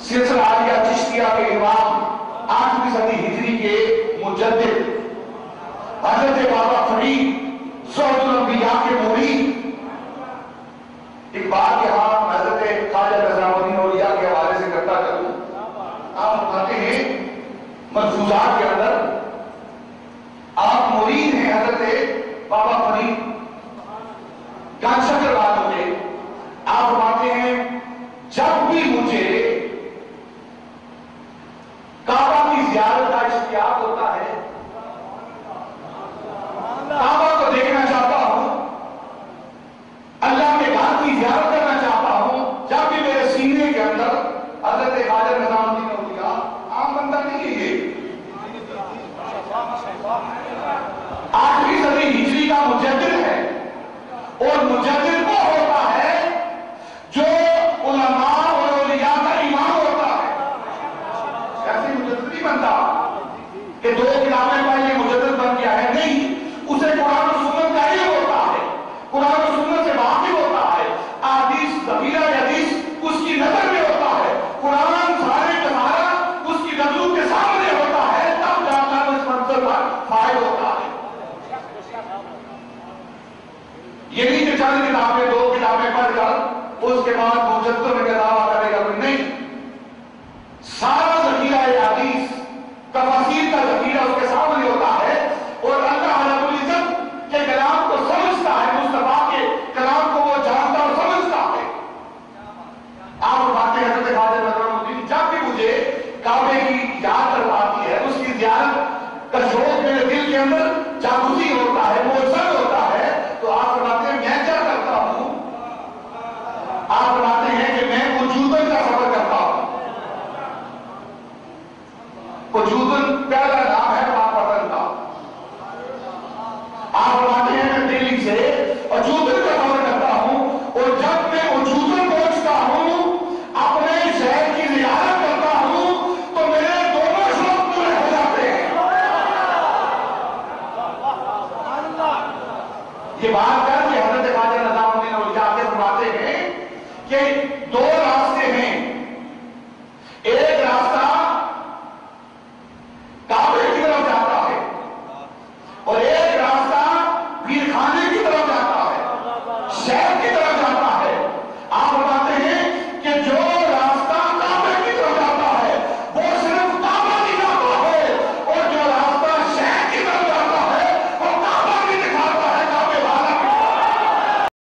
سلسلہ عالیہ چشتیہ کے امام 8ویں صدی ہجری کے مجدد حضرت بابا فرید زہد الانبیاء کے مرید ایک بات یہاں حضرت خواجہ نظام الدین اولیاء کے حوالے سے کرتا کروں. آپ فرماتے ہیں ملفوظات کے اندر آپ مرید ہیں حضرت بابا فرید گان شکر والوں کے. آپ فرماتے ہیں جب بھی مجھے کعبہ کی زیارت کا اشتیاق ہوتا ہے، کعبہ کو دیکھنا چاہتا ہوں، اللہ کے گھر کی زیارت کرنا چاہتا ہوں، جب بھی میرے سینے کے اندر حضرت خواجہ نظام الدین اولیاء عام بندہ نہیں ہے، یہ 8ویں صدی ہجری کا مجدد ہے. اور مجدد وہ ہوتا ہے جو علماء اور اولیاء کا امام ہوتا ہے. ایسے مجدد نہیں بنتا کہ 2 کتابیں پڑھ کے مجدد بن گیا ہے، نہیں. اسے قرآن و سنت کا علم ہوتا ہے، قرآن و سنت سے واقف ہوتا ہے، احادیث ذخیرہ حدیث اس کی نظر میں ہوتا ہے، قرآن سارے کا سارا اس کی نظروں کے سامنے ہوتا ہے، تب جا کر اس منظر پر فائد ہوتا ہے. یہ نہیں کہ چند کتابیں 2 کتابیں پڑھ کر اس کے بعد مجدد میں دعویٰ کرے گا، نہیں. سارا ذخیرہ حدیث تفاسیر کا ذخیرہ اس کے سامنے ہوتا ہے، اور اللہ رب العزت کے کلام کو سمجھتا ہے، مصطفیٰ کے کلام کو وہ جانتا اور سمجھتا ہے. آپ باتیں حضرت خواجہ نظام الدین جب بھی مجھے کعبے کی یاد کرواتی ہے، اس کی زیارت کا شوق میرے دل کے اندر جاگوزی ہوتا ہے، موجود ہوتا ہے، تو آپ فرماتے ہیں میں کیا کرتا ہوں؟ آپ فرماتے ہیں کہ میں وجودن کا سفر کرتا ہوں. وجودن پہلا نام ہے پاک وطن کا. آپ فرماتے ہیں میں دلی سے وجودن کا سفر کرتا ہوں، اور جب میں وجودن پہنچتا ہوں، اپنے شہر کی زیارت کرتا ہوں، تو میرے دونوں شوق پورے ہو جاتے ہیں. یہ بات کر کے حضرت خواجہ نظام الدین اولیاء کے فرماتے ہیں کہ 2 راستے ہیں